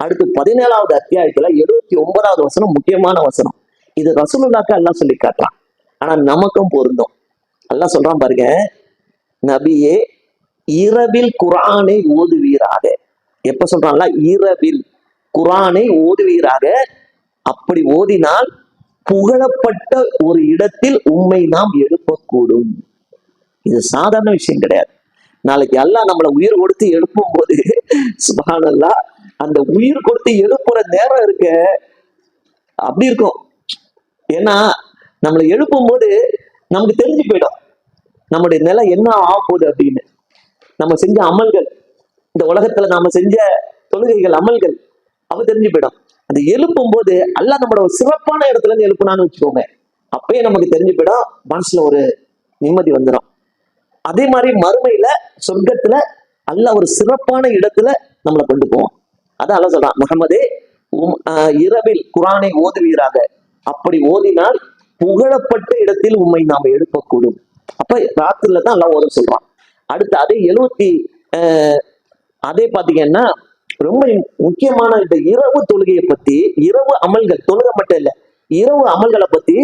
அடுத்து 17வது அத்தியாயத்துல 79வது வசனம் முக்கியமான வசனம். இது ரசூலுல்லாஹ்க்கு அல்லாஹ் சொல்லி காட்டுறான், ஆனா நமக்கும் பொருந்தும். அல்லாஹ் சொல்றான் பாருங்க, நபியே இரவில் குர்ஆனை ஓதுவீராக. எப்ப சொல்றான்ல, இரவில் குர்ஆனை ஓதுவீராக, அப்படி ஓதினால் புகழப்பட்ட ஒரு இடத்தில் உம்மை நாம் எழுப்பக்கூடும். இது சாதாரண விஷயம் கிடையாது. நாளைக்கு அல்லாஹ் நம்மளை உயிர் கொடுத்து எழுப்பும் போது சுப்ஹானல்லாஹ், அந்த உயிர் கொடுத்து எழுப்புற நேரம் இருக்க அப்படி இருக்கும். ஏன்னா நம்மளை எழுப்பும் போது நமக்கு தெரிஞ்சு போயிடும் நம்முடைய நிலை என்ன ஆக போகுது அப்படின்னு. நம்ம செஞ்ச அமல்கள், இந்த உலகத்துல நாம செஞ்ச தொழுகைகள், அமல்கள் அவ தெரிஞ்சு போயிடும். அது எழுப்பும் போது அல்லாஹ் நம்மளோட ஒரு சிறப்பான இடத்துல இருந்து எழுப்புனான்னு வச்சுக்கோங்க, அப்பயே நமக்கு தெரிஞ்சு போயிடும், மனசுல ஒரு நிம்மதி வந்துடும். அதே மாதிரி மறுமையில சொர்க்கத்துல அல்லாஹ் ஒரு சிறப்பான இடத்துல நம்மளை கொண்டு போவோம். அதான் அல்லாஹ் சொல்றான், முஹம்மதே இரவில் குர்ஆனை ஓதுவீராக, அப்படி ஓதினால் புகழப்பட்ட இடத்தில் உம்மை நாம எழுப்பக்கூடும். அப்ப ராத்திரில தான் அல்லாஹ் ஓத சொல்றான். அடுத்து அதே பாத்தீங்கன்னா ரொம்ப முக்கியமான இந்த இரவு தொழுகையை பத்தி, இரவு அமல்கள், தொழுகை மட்டும் இல்ல, இரவு அமல்களை பத்தி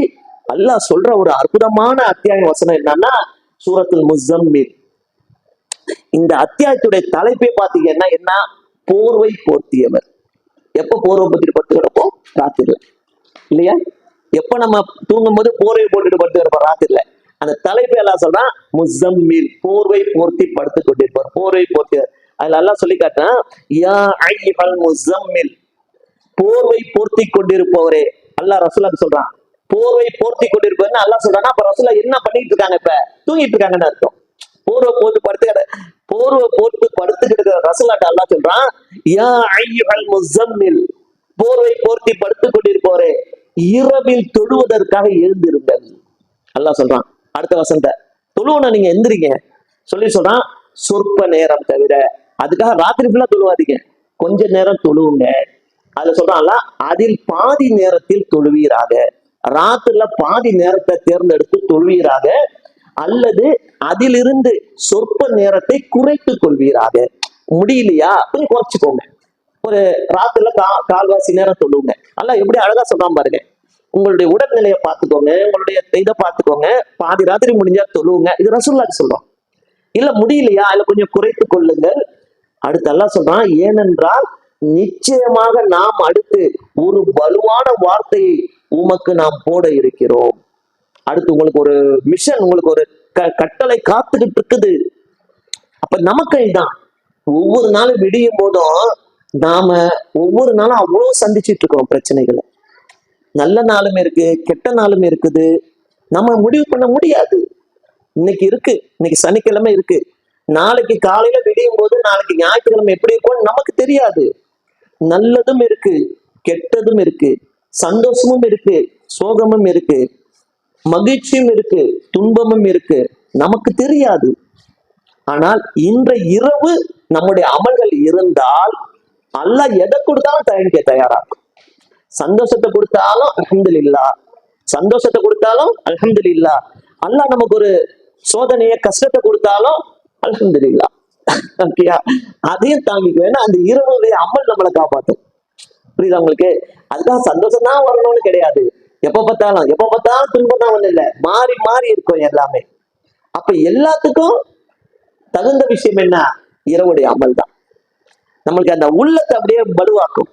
அல்லாஹ் சொல்ற ஒரு அற்புதமான அத்தியாய வசனம் என்னன்னா சூரத்துல் முஸம்மில். இந்த அத்தியாயத்துடைய தலைப்பே பாத்தீங்கன்னா என்ன, போர்வை போர்த்தியவர். எப்ப போர்வை பத்தி படுத்து கிடப்போம்? ராத்திரில இல்லையா? எப்ப நம்ம தூங்கும் போது போர்வை போட்டுட்டு படுத்து கிடப்போம்? ராத்திரில. அந்த தலைப்பு எல்லாம் சொல்றான் முஸம்மில், போர்வை போர்த்தி படுத்து கொண்டிருப்பார், போர்வை போர்த்தியவர். அதுல எல்லாம் சொல்லி காட்டான், யா அய்யுஹல் முஸம்மில், போர்வை போர்த்தி கொண்டிருப்பவரே. அல்லாஹ் ரசூலுக்கு சொல்றான் போர்வை போர்த்தி கொண்டிருப்பவர்னு அல்லாஹ் சொல்றான்னா, அப்ப ரசூலா என்ன பண்ணிட்டு இருக்காங்க? இப்ப தூங்கிட்டு இருக்காங்கன்னு அர்த்தம். போர்வை போட்டு படுத்துக்கிட்டு இருக்கிற ரசூலாட்ட அல்லாஹ் சொல்றான், யா அய்யுஹல் முஸம்மில், போர்வை போர்த்தி படுத்து கொண்டிருப்பவரே, இரவில் தொழுவதற்காக எழுந்திருங்கள். அல்லாஹ் சொல்றான். அடுத்த வசனத்தை, தொழுவன நீங்க எந்திரிங்க சொல்லி சொல்றான், சொற்ப நேரம் தவிர. அதுக்காக ராத்திரி ஃபுல்லா தொழுவாதீங்க, கொஞ்ச நேரம் தொழுவுங்க. அதுல சொல்றான்ல, அதில் பாதி நேரத்தில் தொழுவீராக, ராத்திரில பாதி நேரத்தை தேர்ந்தெடுத்து தொழுவீராக, அல்லது அதிலிருந்து சொற்ப நேரத்தை குறைத்து கொள்வீராக. முடியலையா கொஞ்சம் குறைச்சிக்கோங்க, ஒரு ராத்திரில கால்வாசி நேரம் தொழுவுங்க. அல்ல எப்படி அழகா சொல்றான் பாருங்க, உங்களுடைய உடல்நிலையை பார்த்துக்கோங்க, உங்களுடைய இதை பார்த்துக்கோங்க, பாதி ராத்திரி முடிஞ்சா தொழுவுங்க. இது ரசூலுல்லாஹ் சொல்றோம். இல்ல முடியலையா, இல்ல கொஞ்சம் குறைத்து கொள்ளுங்கள். அடுத்து அல்லாஹ் சொல்றான், ஏனென்றால் நிச்சயமாக நாம் அடுத்து ஒரு வலுவான வார்த்தையை உமக்கு நாம் போட இருக்கிறோம். அடுத்து உங்களுக்கு ஒரு மிஷன், உங்களுக்கு ஒரு கட்டளை காத்துக்கிட்டு இருக்குது. அப்ப நமக்கு இதுதான், ஒவ்வொரு நாளும் விடியும் போதும் நாம ஒவ்வொரு நாளும் அவ்வளவு சந்திச்சுட்டு இருக்கோம் பிரச்சனைகளை. நல்ல நாளும் இருக்கு, கெட்ட நாளும் இருக்குது. நம்ம முடிவு பண்ண முடியாது. இன்னைக்கு இருக்கு, இன்னைக்கு சனிக்கிழமை இருக்கு, நாளைக்கு காலையில விடியும் போது நாளைக்கு ஞாயிற்றுக்கிழமை எப்படி இருக்கும்னு நமக்கு தெரியாது. நல்லதும் இருக்கு, கெட்டதும் இருக்கு, சந்தோஷமும் இருக்கு, சோகமும் இருக்கு, மகிழ்ச்சியும் இருக்கு, துன்பமும் இருக்கு, நமக்கு தெரியாது. ஆனால் இன்ற இரவு நம்முடைய அமல்கள் இருந்தால் அல்லாஹ் எதை கொடுத்தாலும் தயங்க தயாராகும். சந்தோஷத்தை கொடுத்தாலும் அல்ஹம்துலில்லாஹ், சந்தோஷத்தை கொடுத்தாலும் அல்ஹம்துலில்லாஹ். அல்லாஹ் நமக்கு ஒரு சோதனைய கஷ்டத்தை கொடுத்தாலும் அல்ஹம்துலில்லாஹ். அதையும் தாங்கிக்க வேணா, அந்த இரவுடைய அமல் நம்மளை காப்பாற்றும். புரியுதா உங்களுக்கு? அதுதான் சந்தோஷம் தான் வரணும்னு கிடையாது. எப்ப பார்த்தாலும் துன்பம் தான் ஒண்ணு இல்லை, மாறி மாறி இருக்கும் எல்லாமே. அப்ப எல்லாத்துக்கும் தகுந்த விஷயம் என்ன? இரவுடைய அமல் தான் நம்மளுக்கு அந்த உள்ளத்தை அப்படியே பலுவாக்கும்.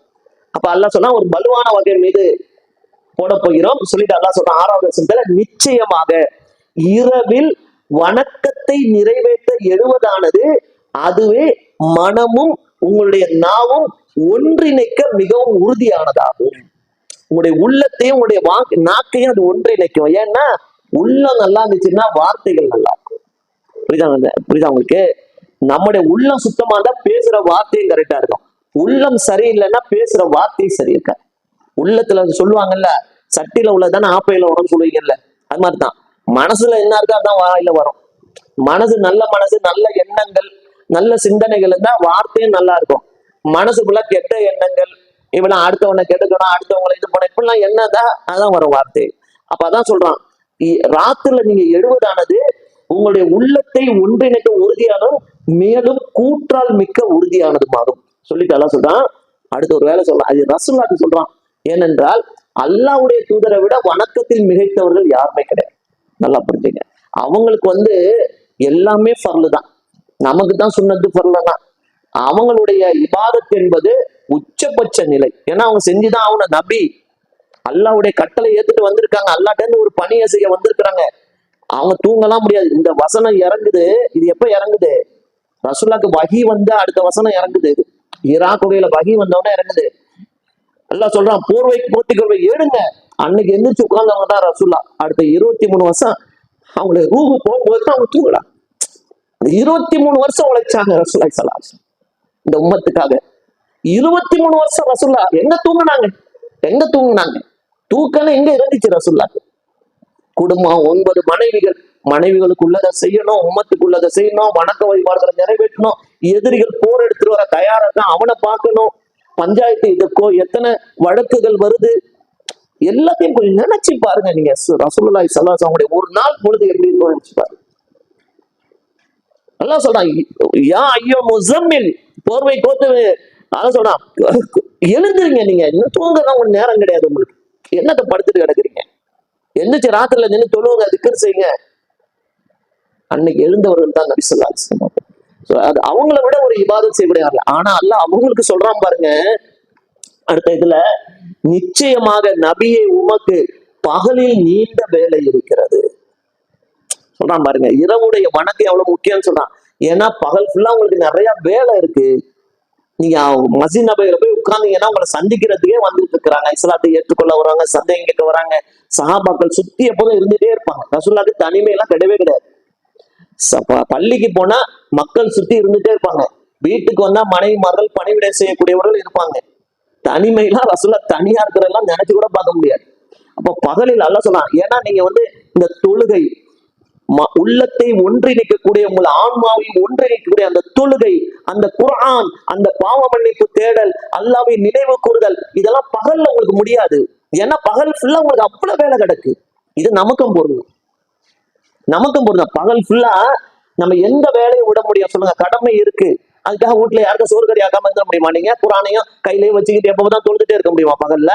அப்ப அல்லாஹ் சொன்னா ஒரு பலுவான வகை மீது போட போகிறோம் சொல்லிட்டு அல்லாஹ் சொல்றான் 6வது வசனத்துல, நிச்சயமாக இரவில் வணக்கத்தை நிறைவேற்ற எழுவதானது அதுவே மனமும் உங்களுடைய நாவும் ஒன்றிணைக்க மிகவும் உறுதியானதாகும். உங்களுடைய உள்ளத்தையும் உங்களுடைய நாக்கையும் அது ஒன்றிணைக்கும். ஏன்னா உள்ளம் நல்லா இருந்துச்சுன்னா வார்த்தைகள் நல்லா இருக்கும். புரியுதா உங்களுக்கு? நம்முடைய உள்ளம் சுத்தமா இருந்தா பேசுற வார்த்தையும் கரெக்டா இருக்கும். உள்ளம் சரியில்லைன்னா பேசுற வார்த்தையும் சரி இருக்க. உள்ளத்துல சொல்லுவாங்கல்ல, சட்டியில உள்ளதானே ஆப்பையில வரும்னு சொல்லுவீங்கல்ல, அது மாதிரிதான் மனசுல என்ன இருக்கோ அதான் வாயில வரும். நல்ல மனசு, நல்ல எண்ணங்கள், நல்ல சிந்தனைகள் இருந்தா வார்த்தையும் நல்லா இருக்கும். மனசுக்குள்ள கெட்ட எண்ணங்கள், இவெல்லாம் அடுத்தவனை கெடுக்கணும், அடுத்தவங்களை இது பண்ண, இப்படிலாம் என்னதான் அதான் வரும் வார்த்தை. அப்ப அதான் சொல்றான், ராத்திரில நீங்க எழுவதானது உங்களுடைய உள்ளத்தை ஒன்றிணைக்க உறுதியானதும் மேலும் கூற்றால் மிக்க உறுதியானதுமாகும் சொல்லிட்டு எல்லாம் சொல்றான். அடுத்த ஒரு வேலை சொல்றான், அது ரசூலுல்லாஹ் சொல்றான். ஏனென்றால் அல்லாஹ்வுடைய தூதரை விட வணக்கத்தில் மிகைத்தவர்கள் யாருமே கிடையாது. நல்லா புரிஞ்சுங்க. அவங்களுக்கு எல்லாமே ஃபர்லு தான், நமக்கு தான் சுன்னத்து ஃபர்லு தான். அவங்களுடைய இபாதத் என்பது உச்சபட்ச நிலை. ஏன்னா அவங்க செஞ்சுதான் அவன நபி, அல்லாஹ்வுடைய கட்டளை ஏத்துட்டு வந்திருக்காங்க, அல்லாஹ்ட்ட இருந்து ஒரு பணியை செய்ய வந்திருக்கிறாங்க. அவங்க தூங்கலாம் முடியாது. இந்த வசனம் இறங்குது, இது எப்ப இறங்குது? ரசூலுல்லாஹ்க்கு வஹி அடுத்த வசனம் இறங்குது. ஈராக்குடைய வஹி வந்தவொடனே இறங்குது. அல்லாஹ் சொல்றான், போர்வை போர்த்திக்கொள்வை ஏடுங்க. அன்னைக்கு எந்திரிச்சு உட்கார்ந்தவங்க தான் ரசூலுல்லாஹ். அடுத்த 23 வருஷம் அவங்களுடைய ரூஹு போகும்போது தான் அவங்க தூங்கலாம். 23 வருஷம் உழைச்சாங்க ரசூலுல்லாஹி ஸல்லல்லாஹு அலைஹி வஸல்லம் இந்த உம்மத்துக்காக. 23 வருஷம் ரசூலுல்லாஹ் எங்க தூங்குனாங்க? தூக்கம் எங்க இருந்துச்சு ரசூலுல்லாஹ்? குடும்பம், 9 மனைவிகள், மனைவிகளுக்கு உள்ளதை செய்யணும், உம்மத்துக்கு உள்ளதை செய்யணும், வணக்க வழிபாடுகளை நிறைவேற்றணும், எதிரிகள் போர் எடுத்துட்டு வர தயாரா தான் அவனை பார்க்கணும், பஞ்சாயத்து இதுக்கோ எத்தனை வழக்குகள் வருது, எல்லாத்தையும் கொஞ்சம் நினைச்சு பாருங்க. நீங்க ரசூலுல்லாஹி ஸல்லல்லாஹு அலைஹி வஸல்லம் ஒரு நாள் பொழுது எப்படி இருக்கும் நினைச்சு பாருங்க. அல்லாஹ் சொல்றான், யா ஐயோ முஸம்மில், போர்வை கோத்து. அதான் சொல்றான், எழுந்துருங்க. நீங்க இன்னும் தூங்கதான் உங்களுக்கு நேரம் கிடையாது. உங்களுக்கு என்னத்தை படுத்துட்டு கிடக்குறீங்க? எந்திரிச்சு ராத்திரில நின்று தொழுவுங்க, திக்ர் செய்யுங்க. அன்னைக்கு எழுந்தவர்கள் தான் நபி ஸல்லல்லாஹு அலைஹி வஸல்லம். அது அவங்கள விட ஒரு இபாதத் செய்யக்கூடியவர்கள். ஆனா அல்லாஹ் அவங்களுக்கு சொல்றான் பாருங்க, அடுத்த இதுல, நிச்சயமாக நபியை உமக்கு பகலில் நீண்ட வேலை இருக்கிறது சொல்றான் பாருங்க. இரவுடைய வணக்கம் எவ்வளவு முக்கியம்னு சொல்றான். ஏன்னா பகல் ஃபுல்லா உங்களுக்கு நிறைய வேலை இருக்கு. நீங்க மஸ்ஜித் நபவியில போய் உட்கார்ந்தீங்கன்னா உங்களை சந்திக்கிறதுக்கே வந்துட்டு இருக்கிறாங்க, இஸ்லாத்தை ஏற்றுக்கொள்ள வராங்க, சந்தேகம் கேட்க வராங்க. சஹாபாக்கள் சுத்தி எப்போதும் இருந்துட்டே இருப்பாங்க. ரசூலுல்லாஹ்க்கு தனிமையெல்லாம் கிடையவே கிடையாது. பள்ளிக்கு போனா மக்கள் சுத்தி இருந்துட்டே இருப்பாங்க. வீட்டுக்கு வந்தா மனைவிமார்கள் பணிவிடை செய்யக்கூடியவர்கள் இருப்பாங்க. தனிமையெல்லாம் ரசூலுல்லாஹ் தனியா இருக்கிறதெல்லாம் நினைச்சு கூட பார்க்க முடியாது. அப்ப பகலில் அல்லாஹ் சொல்றான், ஏன்னா நீங்க இந்த தொழுகை, உள்ளத்தை ஒன்றிணைக்கக்கூடிய, உங்கள் ஆன்மாவையும் ஒன்றிணைக்கக்கூடிய அந்த தொழுகை, அந்த குர்ஆன், அந்த பாவ மன்னிப்பு தேடல், அல்லாஹ்வை நினைவு கூறுதல், இதெல்லாம் பகல்ல உங்களுக்கு முடியாது. ஏன்னா பகல் ஃபுல்லா உங்களுக்கு அவ்வளவு வேலை கிடக்கு. இது நமக்கும் பொருந்தும். பகல் ஃபுல்லா நம்ம எந்த வேலையை விட முடியும் சொல்லுங்க? கடமை இருக்கு. அதுக்காக வீட்டுல யாருக்கும் சோறு கறி ஆக்காம இருக்க முடியுமா? நீங்க குர்ஆனையும் கையிலேயே வச்சுக்கிட்டு எப்பதான் தொழுதுட்டே இருக்க முடியுமா பகல்ல?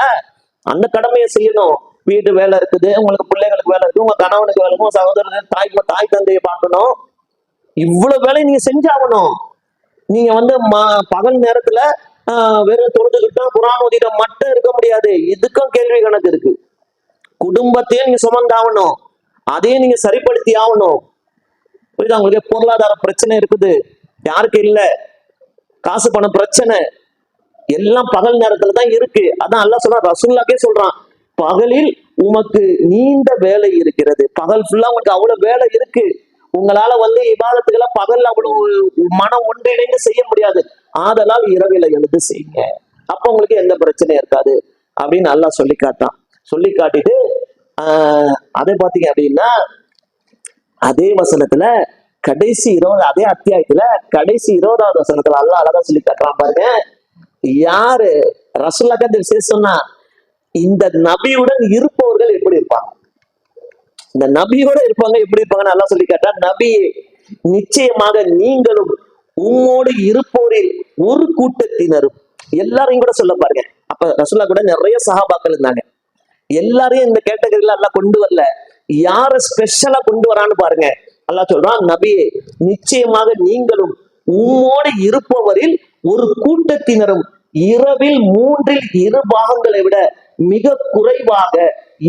அந்த கடமையை செய்யணும். வீட்டு வேலை இருக்குது, உங்களுக்கு பிள்ளைகளுக்கு வேலை இருக்கு, உங்க கணவனுக்கு வேலை இருக்கும், உங்க சகோதரர் தாய் தந்தையை பார்க்கணும். இவ்வளவு வேலையை நீங்க செஞ்சாகணும். நீங்க பகல் நேரத்துல வெறும் தொழுதுகிட்டோம் குர்ஆன் ஓதிட்ட மட்டும் இருக்க முடியாது. இதுக்கும் கேள்வி கணக்கு இருக்கு. குடும்பத்தையும் நீங்க சுமந்தாகணும், அதையும் நீங்க சரிப்படுத்தி ஆகணும். புரியுதா உங்களுக்கு? பொருளாதார பிரச்சனை இருக்குது, யாருக்கு இல்ல? காசு பண பிரச்சனை எல்லாம் பகல் நேரத்துல தான் இருக்கு. அதான் அல்லாஹ் சொல்றான், ரசூலுல்லாஹ்க்கே சொல்றான், பகலில் உமக்கு நீண்ட வேலை இருக்கிறது. பகல் ஃபுல்லா உங்களுக்கு அவ்வளவு வேலை இருக்கு. உங்களால இபாதத்துக்கெல்லாம் பகல்ல அவ்வளவு மனம் ஒன்றிணைந்து செய்ய முடியாது. ஆதலால் இரவில எழுந்து செய்யுங்க, அப்ப உங்களுக்கு எந்த பிரச்சனையும் இருக்காது அப்படின்னு அல்லாஹ் சொல்லி காட்டிட்டு அதை பாத்தீங்க அப்படின்னா அதே வசனத்துல கடைசி 20 அதே அத்தியாயத்துல கடைசி 20வது வசனத்துல அல்லாஹ் அழகா சொல்லி காட்டுறான் பாருங்க. யாரு ரசூலுல்லாஹ் சொன்னா, இந்த நபியுடன் இருப்பவர்கள் எப்படி இருப்பாங்க? இந்த நபியோட இருப்பாங்க எப்படி இருப்பாங்கன்னு நல்லா சொல்லி கேட்டா, நபியே நிச்சயமாக நீங்களும் உம்மோடு இருப்போரில் ஒரு கூட்டத்தினரும், எல்லாரையும் கூட சொல்ல பாருங்க. அப்ப ரசூலுல்லாஹ் கூட நிறைய சஹாபாக்கள் இருந்தாங்க. எல்லாரையும் இந்த கேட்டகரியில எல்லாம் கொண்டு வரல, யார ஸ்பெஷலா கொண்டு வரான்னு பாருங்க. அல்லாஹ் சொல்றான், நபியே நிச்சயமாக நீங்களும் உம்மோடு இருப்பவரில் ஒரு கூட்டத்தினரும் இரவில் 3/2 பாகங்களை விட மிக குறைவாக,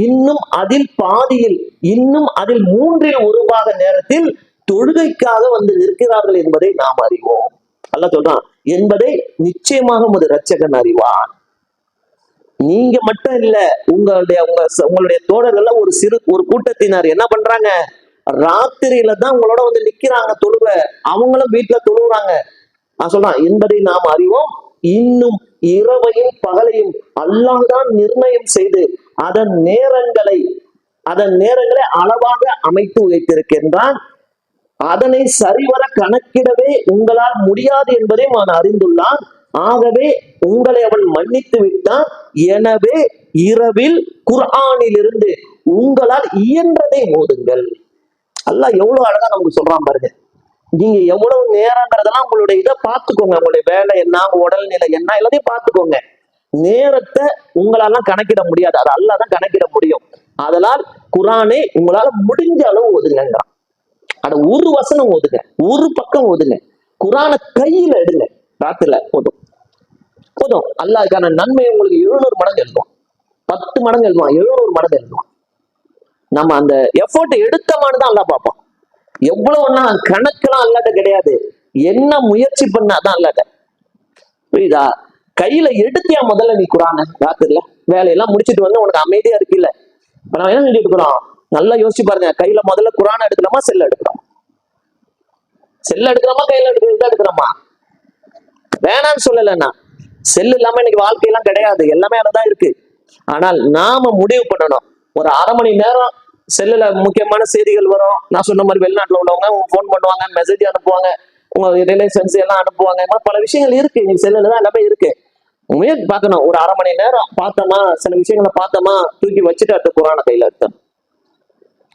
இன்னும் அதில் பாதியில், இன்னும் அதில் 1/3 பாக நேரத்தில் தொழுகைக்காக நிற்கிறார்கள் என்பதை நாம் அறிவோம். அல்லாஹ் சொல்றான், என்பதை நிச்சயமாக உமது இரட்சகன் அறிவான். நீங்க மட்டும் இல்ல, உங்களுடைய தோழர்கள்ல ஒரு கூட்டத்தினர் என்ன பண்றாங்க, ராத்திரியில தான் உங்களோட நிக்கிறாங்க தொழுவ, அவங்களும் வீட்டுல தொழுவுறாங்க. நான் சொல்றான், என்பதை நாம் அறிவோம். இன்னும் இரவையும் பகலையும் அல்லாஹ் தான் நிர்ணயம் செய்து அதன் நேரங்களை அளவாக அமைத்து வைத்திருக்கின்றான். அதனை சரிவர கணக்கிடவே உங்களால் முடியாது என்பதை அவன் அறிந்துள்ளான். ஆகவே உங்களை அவன் மன்னித்து விட்டான். எனவே இரவில் குர்ஆனிலிருந்து உங்களால் இயன்றதை ஓதுங்கள். அல்லாஹ் எவ்வளவு அழகா நமக்கு சொல்றான் பாருங்க. நீங்க எவ்வளவு நேரங்கிறதெல்லாம் உங்களுடைய இதை பார்த்துக்கோங்க, உங்களுடைய வேலை என்ன, உடல்நிலை என்ன, எல்லாத்தையும் பார்த்துக்கோங்க. நேரத்தை உங்களால கணக்கிட முடியாது, அது அல்லாஹ் தான் கணக்கிட முடியும். அதனால் குர்ஆனை உங்களால முடிஞ்ச அளவு ஓதுங்க. அட ஒரு வசனம் ஓதுங்க, ஒரு பக்கம் ஓதுங்க, குர்ஆனை கையில எடுங்க, ராத்திரில போதும் போதும். அல்லாஹ்க்கான நன்மை உங்களுக்கு 700 மடங்கு எழுதுவான், 10 மடங்கு எழுதுவான், 700 மடங்கு எழுதுவான். நம்ம அந்த எஃபோர்ட் எடுத்தமானு தான் அல்லாஹ் பார்ப்பான். எவ்வளவுன்னா கணக்கெல்லாம் அல்லாட்ட கிடையாது, என்ன முயற்சி பண்ணாதான் அல்லாட்ட. புரியுதா? கையில எடுத்தியா முதல்ல நீ குர்ஆனை ராத்திரில வேலையெல்லாம் முடிச்சுட்டு வந்து உனக்கு அமைதியா இருக்குல்ல, இப்ப நம்ம என்ன சொல்லிட்டு இருக்கிறோம், நல்லா யோசிச்சு பாருங்க. கையில முதல்ல குர்ஆனை எடுக்கலாமா, செல்ல எடுக்கிறோம்? செல்ல எடுக்கிறோமா, கையில எடுக்கிறோமா? வேணான்னு சொல்லலைன்னா, செல் இல்லாம இன்னைக்கு வாழ்க்கையெல்லாம் கிடையாது, எல்லாமே அதான் இருக்கு. ஆனால் நாம முடிவு பண்ணணும், ஒரு அரை மணி நேரம் செல்லுல முக்கியமான செய்திகள் வரும். நான் சொன்ன மாதிரி வெளிநாட்டுல உள்ளவங்க போன் பண்ணுவாங்க, மெசேஜ் அனுப்புவாங்க, உங்க ரிலேஷன்ஸ் எல்லாம் அனுப்புவாங்க. இந்த மாதிரி பல விஷயங்கள் இருக்கு, இன்னைக்கு செல்லுல தான் எல்லாமே இருக்கு. முயற்சி பார்க்கணும், ஒரு அரை மணி நேரம் பார்த்தோமா, சில விஷயங்களை பார்த்தோமா, தூக்கி வச்சுட்டு அடுத்த குர்ஆனை கையில எடுத்தோம்.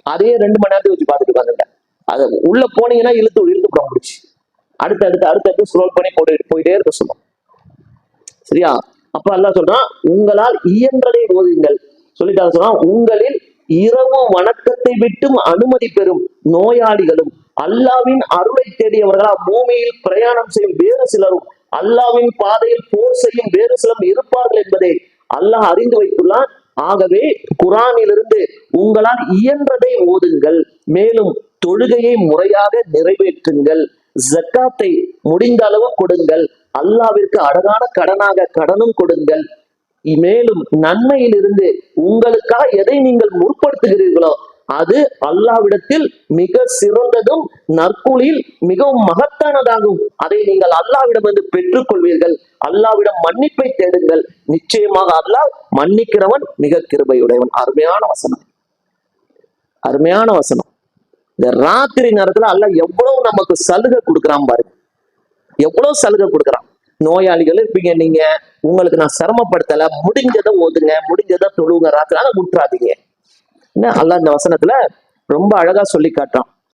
அதையே 2 மணி நேரத்துக்கு வச்சு பார்த்துட்டு பாருங்க. அது உள்ள போனீங்கன்னா இழுத்து போட முடிச்சு, அடுத்தடுத்து ஸ்க்ரோல் பண்ணி போயிட்டே இருக்க சொல்லும். சரியா? அப்ப அல்லாஹ் சொல்றான், உங்களால் இயன்றதை ஓதுங்கள். சொல்லிட்டாங்க சொல்றான், உங்களில் இரவு வணக்கத்தை விட்டும் அனுமதி பெறும் நோயாளிகளும் அல்லாவின் அருளை தேடியவர்களா பூமியில் பிரயாணம் செய்யும் வேறு சிலரும் அல்லாவின் பாதையில் போர் செய்யும் வேறு சிலரும் இருப்பார்கள் என்பதை அல்லாஹ் அறிந்து வைத்துள்ளான். ஆகவே குர்ஆனிலிருந்து உங்களால் இயன்றதை ஓதுங்கள், மேலும் தொழுகையை முறையாக நிறைவேற்றுங்கள், ஜக்காத்தை முடிந்த அளவு கொடுங்கள், அல்லாவிற்கு அழகான கடனும் கொடுங்கள், மேலும் நன்மையில் இருந்து உங்களுக்காக எதை நீங்கள் முற்படுத்துகிறீர்களோ அது அல்லாவிடத்தில் மிக சிறந்ததும் நற்கூலியில் மிகவும் மகத்தானதாகும். அதை நீங்கள் அல்லாவிடமிருந்து பெற்றுக் கொள்வீர்கள். அல்லாவிடம் மன்னிப்பை தேடுங்கள், நிச்சயமாக அல்லாஹ் மன்னிக்கிறவன் மிக கிருபையுடையவன். அருமையான வசனம், அருமையான வசனம். இந்த ராத்திரி நேரத்துல அல்லாஹ் எவ்வளவு நமக்கு சலுகை கொடுக்குறான் பாருங்க, எவ்வளவு சலுகை கொடுக்குறான். நோயாளிகள் இருப்பீங்க நீங்க, உங்களுக்கு நான் சிரமப்படுத்தல, முடிஞ்சதை ஓதுங்க, முடிஞ்சதை தொழுவுங்க, ராத்திரி விட்டுறாதீங்க. என்ன அல்லாஹ் இந்த வசனத்துல ரொம்ப அழகா சொல்லி காட்டுறான்.